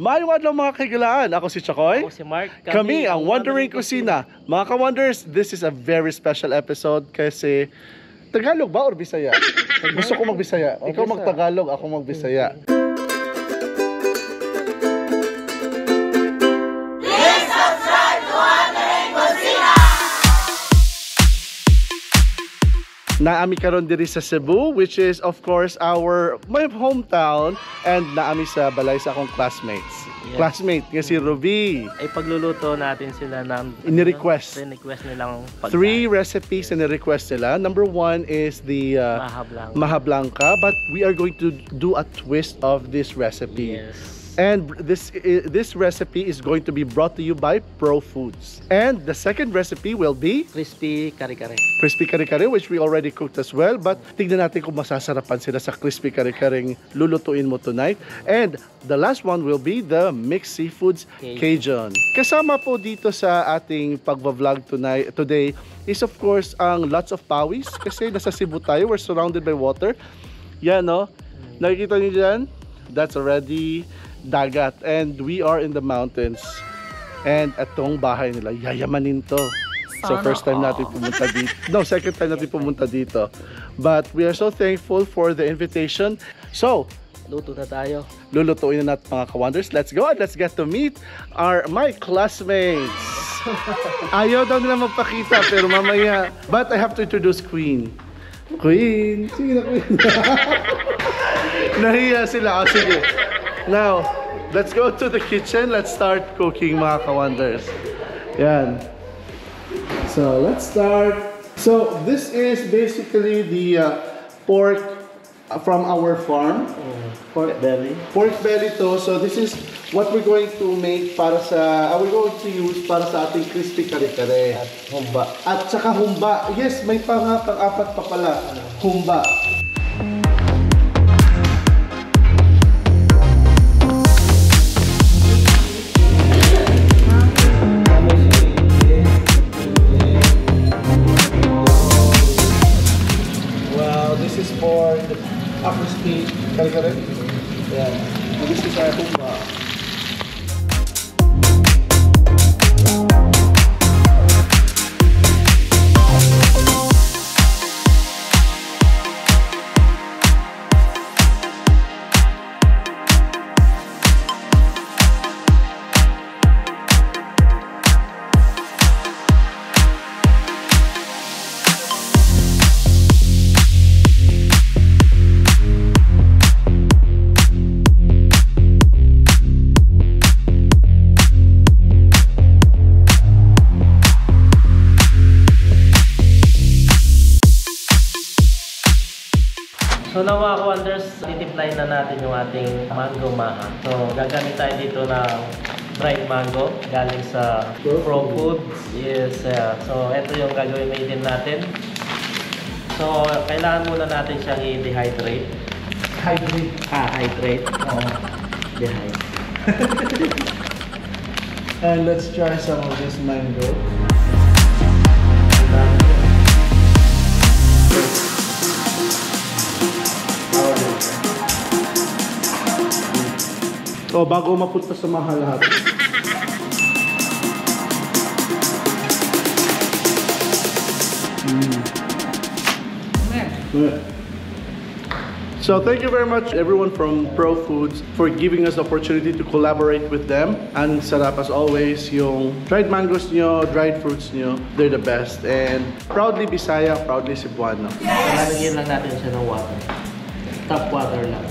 Maayong adlaw mga kaigalaan. Ako si Chakoy. Ako si Mark. Kami ang Wondering Kusina. Mga ka-wonders, this is a very special episode kasi Tagalog ba or Bisaya? Gusto ko mag-Bisaya. Ikaw mag-Tagalog, ako mag-Bisaya. Naami karon diri sa Cebu, which is of course my hometown, and naami sa balay sa akong classmates. Yes. Classmate nga si Ruby. Ay pagluluto natin sila ng Ini-request. nilang pagkain. 3 recipes na ni-request nila. Number 1 is the Maha Blanca, but we are going to do a twist of this recipe. Yes. And this recipe is going to be brought to you by Pro Foods. And the second recipe will be Crispy kare-kare. crispy kare-kare, which we already cooked as well. But tignan natin kung masasarapan sila sa crispy kare-kareng lulutuin mo tonight. And the last one will be the mixed seafoods Cajun. Kasama po dito sa ating pagva-vlog today is of course ang lots of pawis kasi nasa Cebu tayo. We're surrounded by water. Yan, no? Nakikita niyo dyan? That's already dagat, and we are in the mountains, and atong bahay nila yayamanin to. So first time natin pumunta dito. No, second time natin pumunta dito. But we are so thankful for the invitation. So Luto na tayo. lulutuin na natin mga ka-wonders. Let's go and let's get to meet my classmates. Ayaw daw nila magpakita pero mamaya. But I have to introduce Queen. Queen! Sige na, Queen. Nahiya sila. Sige. Now, let's go to the kitchen. Let's start cooking mga ka-wonders. Yan. So, let's start. So, this is basically the pork from our farm. Pork belly. Pork belly to. So, this is what we're going to make para sa, we're going to use para sa ating crispy kare-kare. At humba. At saka humba. Yes, may pang-apat pa pala. Humba. Wow, this is for the crispy kare-kare. Yeah. This is our humba. So now mga ka-wonders, titiplayin na natin yung ating mango maha. So gagamit tayo dito ng dried mango galing sa Pro Foods. Yes, so ito yung gagawin din natin. So kailangan muna natin siyang i-dehydrate. Hydrate. Hydrate. Dehydrate. And let's try some of this mango. Oh, bago mapunta sa mahal lahat. So thank you very much everyone from Pro Foods for giving us the opportunity to collaborate with them. And sarap as always yung dried mangoes nyo, dried fruits nyo. They're the best. And proudly Bisaya, proudly Cebuano. Lalagyan lang natin siya ng water. Tap water lang.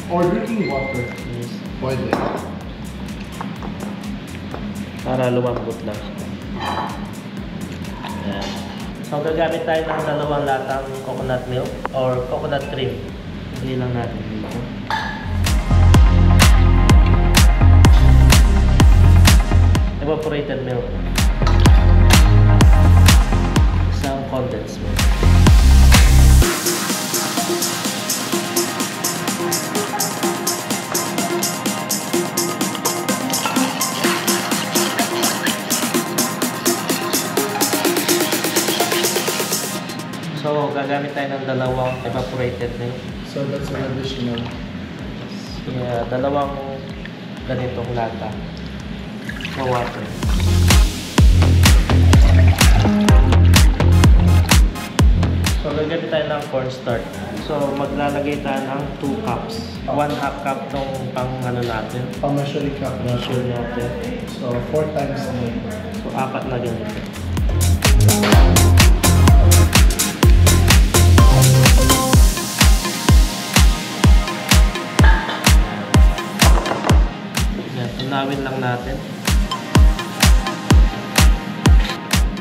Or drinking water. Yes. Pwede. Para lumambot lang siya. Ayan. So gagamit tayo ng 2 latang coconut milk or coconut cream. Hindi lang natin dito. Evaporated milk. Isang condensed milk. So, gagamit tayo ng 2 evaporated milk. So that's an additional. Yeah, 2 ganitong lata na water. So, lagyan tayo ng cornstarch. So, maglalagay tayo ng 2 cups. 1/2 cup tong pang ano natin. Pang-measuring cup. Measure natin. So, 4 times a day. So, 4 na ganito. Yan, tunawin lang natin.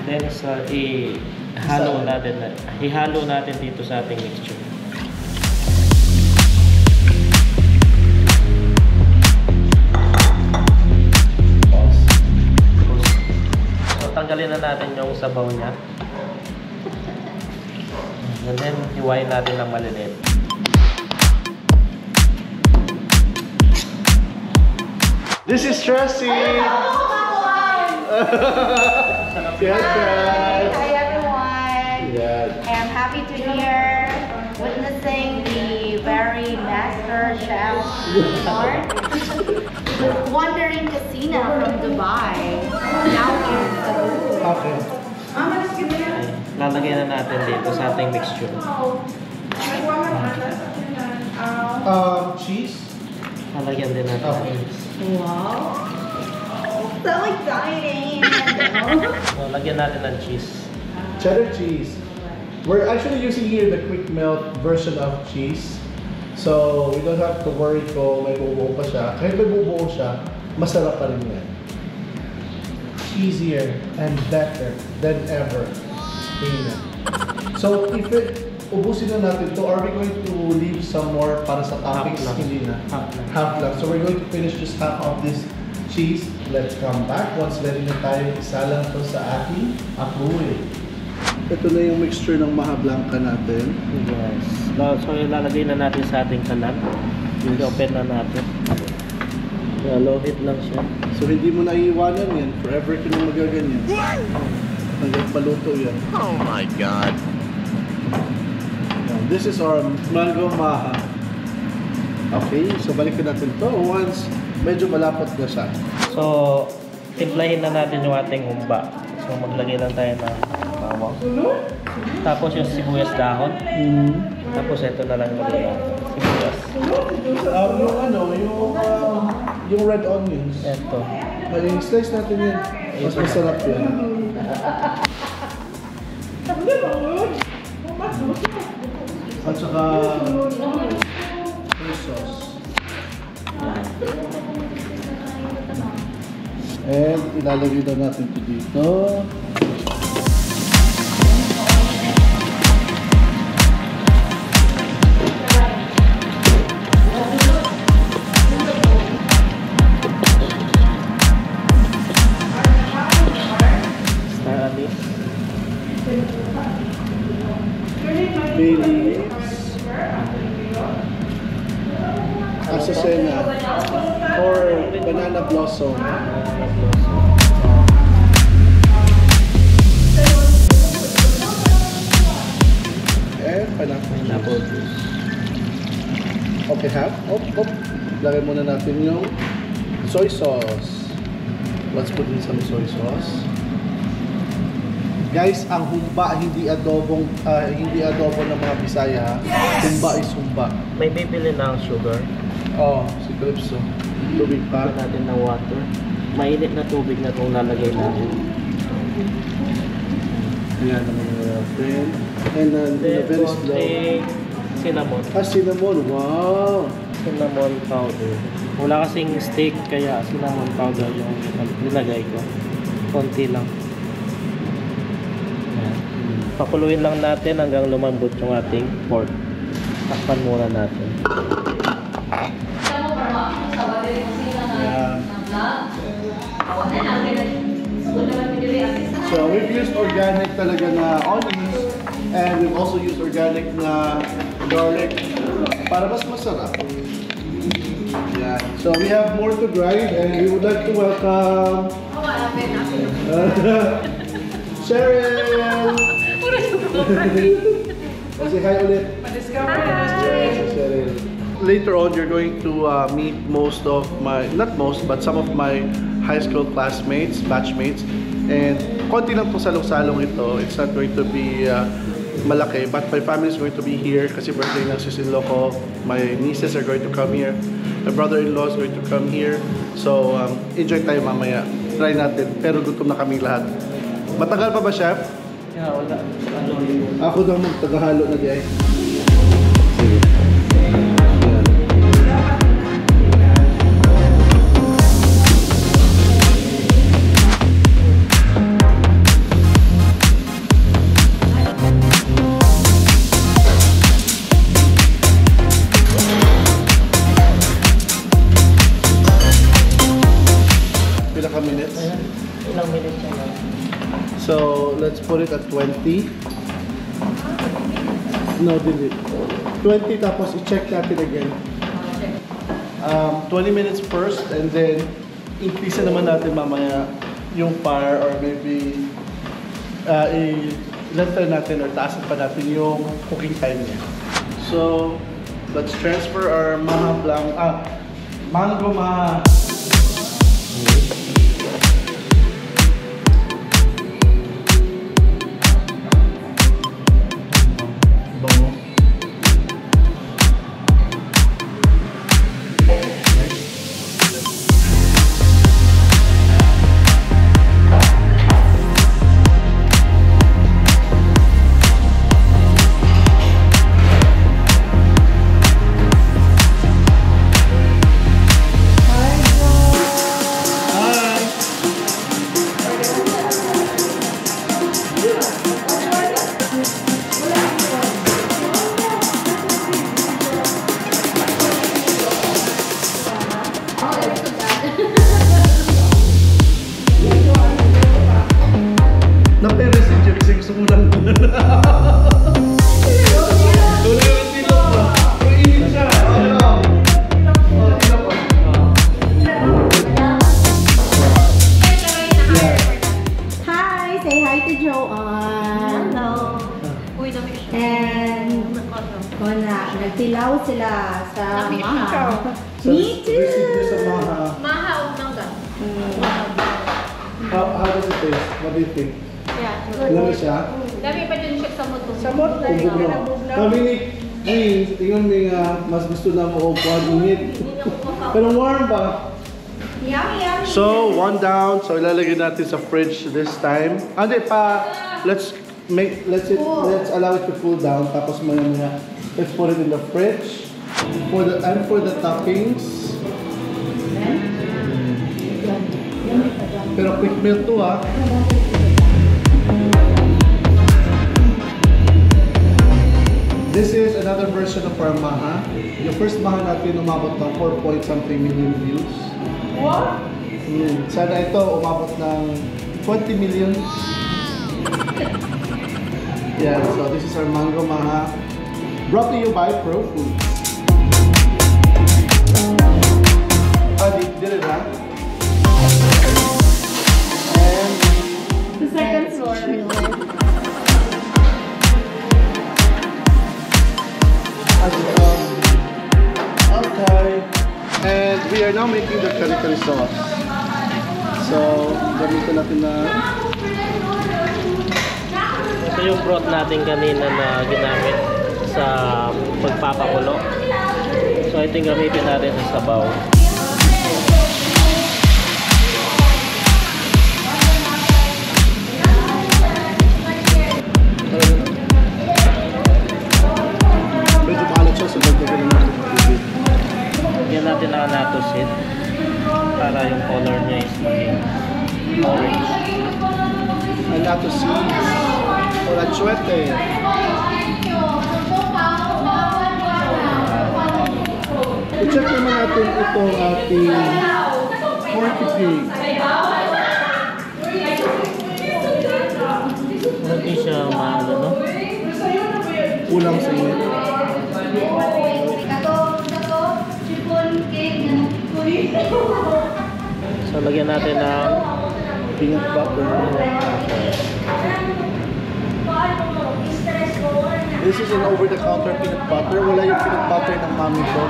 Then, ihalo natin dito sa ating mixture. So, tanggalin na natin yung sabaw niya. And then, hiwain natin ng maliliit. This is Tracy! Yes, Hi everyone! Yes. I'm happy to hear witnessing the very master chef Mark wandering casino from Dubai. Now here in Cebu. Okay. Lalagyan na natin dito sa ating mixture. Cheese? Lalagyan din natin. Okay. Wow! So exciting! So, lagyan natin ng cheese. Cheddar cheese. We're actually using here the quick melt version of cheese. So, we don't have to worry kung may bubuo pa siya. Kahit may bubuo siya, masarap pa rin yan. Easier and better than ever. Amen. So, if ubusin na natin to, are we going to leave some more para sa toppings? Half lang. Hindi na. Half lang. Half lang. So, we're going to finish just half of this cheese. Let's come back. Once ready na tayo, isa lang to sa ating apoy. Ito na yung mixture ng Maha Blanca natin. Yes. So, ilalagay na natin sa ating kalan. Yes. I-open na natin. Low heat lang siya. So, hindi mo naiiwanan yan. Forever ka nang magaganyan. Hanggang paluto yan. Oh my God. This is our mango maha. Okay, so balikan natin to once medyo malapot na siya. So, timplahin na natin yung ating humba. So, maglagay lang tayo ng bawang. Tapos yung sibuyas dahon. Tapos ito na lang yung sibuyas. Yung red onions. Ito. Yung slice natin yan. Mas masarap yan. At saka soy sauce. And ilalagay na natin ito dito. Star anise. Bay leaves. Azucena. Or banana blossom. And pineapple juice. Okay, half. Lagay muna natin yung soy sauce. Let's put in some soy sauce. Guys, ang humba hindi adobo ng mga Bisaya. Humba is humba. May bibili ng sugar. Oh, si Calypso. Tubig pa. Lagyan natin ng water. Mainit na tubig na itong lalagay natin. Ayan naman natin. And then, very slow. Cinnamon. Cinnamon. Wow! Cinnamon powder. Wala kasing steak, kaya cinnamon powder yung nilagay ko. Konti lang. Ayan. Pakuluin lang natin hanggang lumambot yung ating pork. Takpan muna natin. So we've used organic talaga na onions and we've also used organic na garlic para mas masarap. Yeah. So we have more to grind and we would like to welcome Cheryl! Say hi ulit. Cheryl. later on, you're going to meet most of my, not most, but some of my high school classmates, batchmates. And konti lang itong salong-salong ito. It's not going to be malaki, but my family is going to be here kasi birthday ng sisinlo ko. My nieces are going to come here. My brother-in-law is going to come here. So, enjoy tayo mamaya. Try natin. Pero gutom na kaming lahat. Matagal pa ba, Chef? Yeah, wala. Ako daw magtagahalo na diay. Minutes. Ilang minutes siya lang. So let's put it at 20. No, delete. 20 tapos i-check natin again. 20 minutes first and then increase na naman natin mamaya yung fire or maybe i-lengthen natin or taasan pa natin yung cooking time niya. So let's transfer our mango maha. Nagtilaw sila sa Maha. Me too! Sa Maha. Maha o mangga? How does it taste? What do you think? Yeah. Lami siya? Dami pa dyan siya sa moto. Sa Ubog na. Kami ni, tingnan mo nga, mas gusto na mo o init. Pero warm ba? Yummy, yummy. So, one down. So, ilalagay natin sa fridge this time. Ande pa, let's allow it to cool down. Tapos maya let's put it in the fridge. For the toppings. Pero quick meal to ah. This is another version of our Maha. Yung first Maha natin umabot ng 4-point-something million views. What? Sana ito umabot ng 20 million. Yeah, so this is our Mango Maha. Brought to you by Pro Food. Did it ha? And the second floor. Okay. And we are now making the curry sauce. So, gamitin natin na ito yung broth natin kanina na ginamit sa pagpapakulo. So ito yung gamitin natin sa sabaw. medyo maalat siya, so dagdagan natin ng tubig. Lagyan natin ng annatto seed para yung color niya is maging orange. Annatto seeds or achuete. I-check naman natin itong ating pork pig. Hindi siya maano, no? Kulang sa init. So lagyan natin ng Peanut butter. This is an over-the-counter peanut butter. Wala yung peanut butter ng mami ko.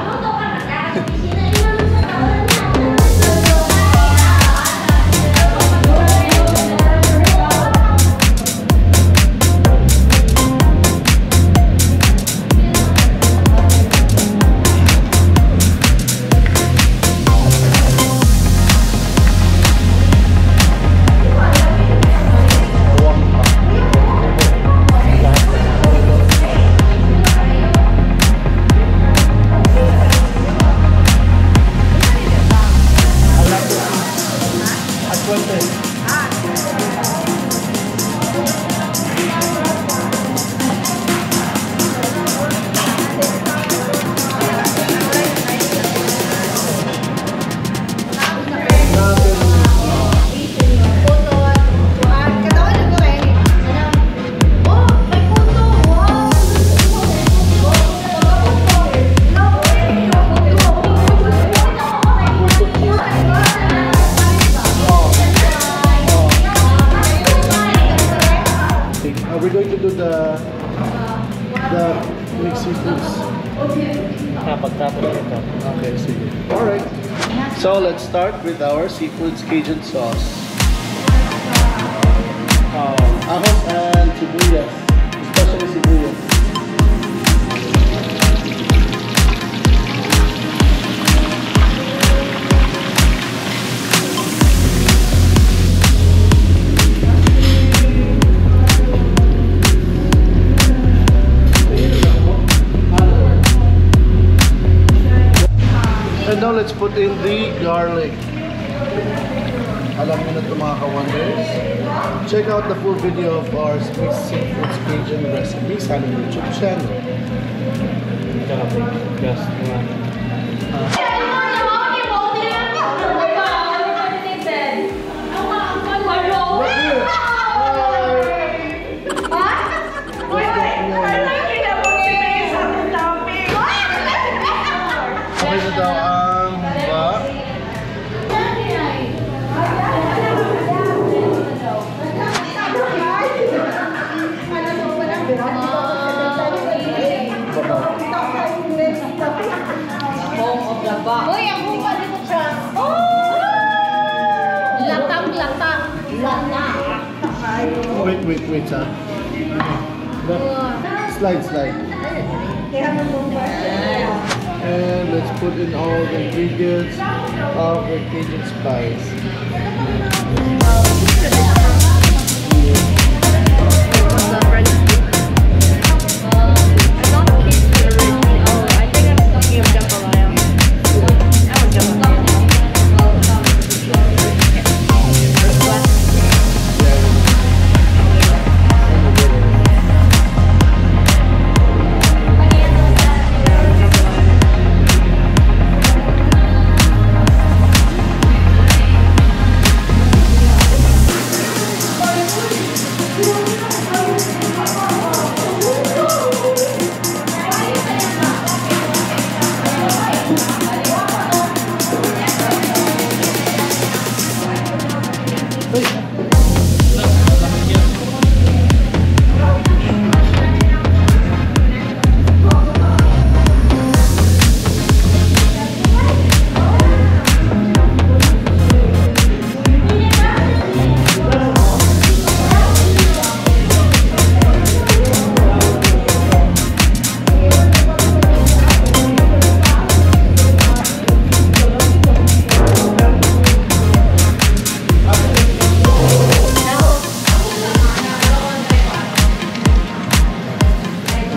We're going to do the mixed seafoods. Pagtapos ito. Okay, sige. Alright. So let's start with our seafoods Cajun sauce. Ahos and sibuyas, especially sibuyas. And now let's put in the garlic. Alam niyo na ito mga ka-wonders. Check out the full video of our mixed seafoods Cajun recipes on our YouTube channel. Just Okay na daw ang humba. Uy, ang humba dito siya. Latang-lata. Lata. Wait, ha? Slide. And let's put in all the ingredients of the Cajun spice.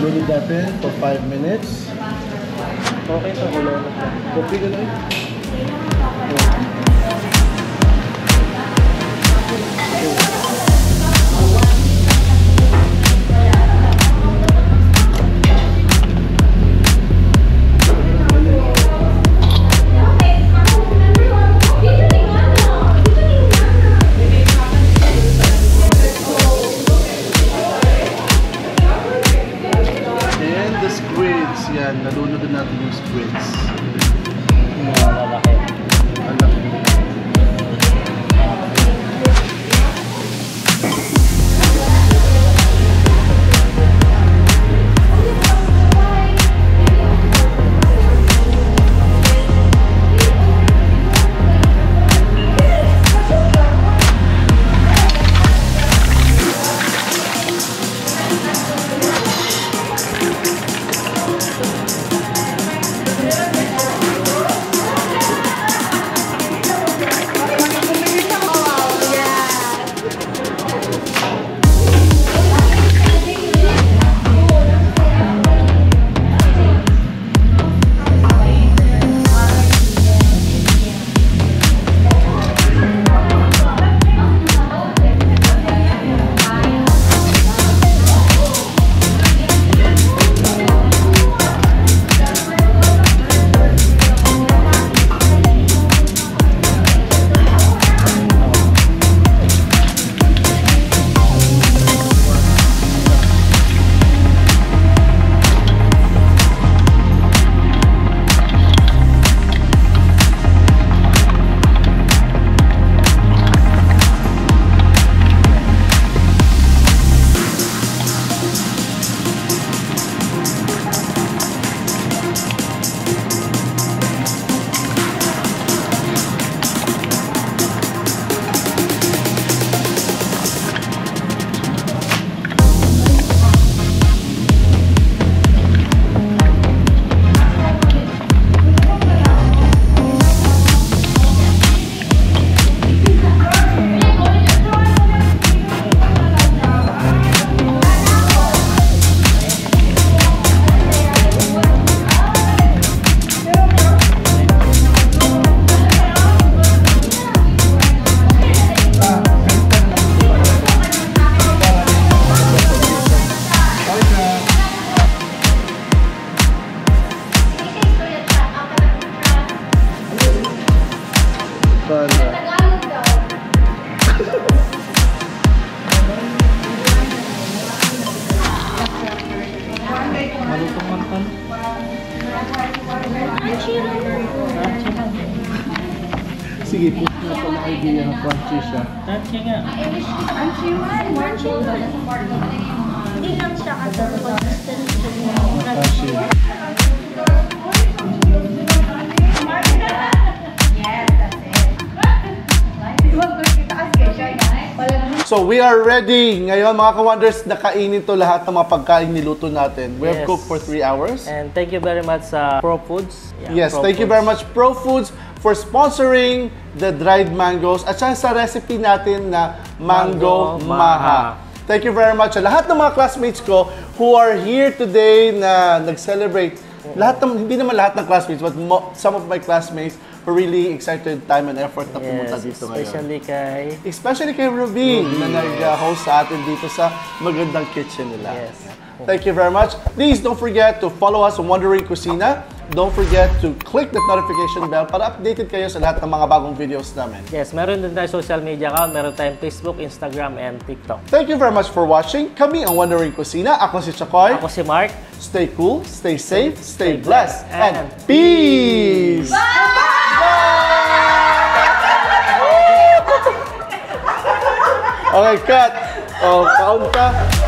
Load natin for 5 minutes. okay sa ulo. Kopi ka na And the squids, yan, nalunod natin yung squids. Tagalog daw. Malutong man to. Sige, put na ito na idea na crunchy siya. Crunchy nga. Hindi lang siya kasi consistent. Crunchy. So we are ready. Ngayon mga ka-wonders, nakainin to lahat ng mga pagkain niluto natin. We have Yes. cooked for 3 hours. And thank you very much sa Pro Foods. Yes, Pro thank you Foods. very much Pro Foods for sponsoring the dried mangoes at saka sa recipe natin na Mango Mango Maha. Maha. Thank you very much sa lahat ng mga classmates ko who are here today na nag-celebrate. Hindi naman lahat ng classmates, but some of my classmates were really excited time and effort na pumunta Yes, dito ngayon. especially Especially kay kay Ruby na nag-host sa atin dito sa magandang kitchen nila. Yes. Thank you very much. Please don't forget to follow us on Wondering Cucina. Don't forget to click that notification bell para updated kayo sa lahat ng mga bagong videos namin. Yes, meron din tayo social media account. Meron tayong Facebook, Instagram, and TikTok. Thank you very much for watching. Kami ang Wondering Cucina. Ako si Chakoy. Ako si Mark. Stay cool, stay safe, stay blessed, and peace! Okay, cut. Oh, kaon ka.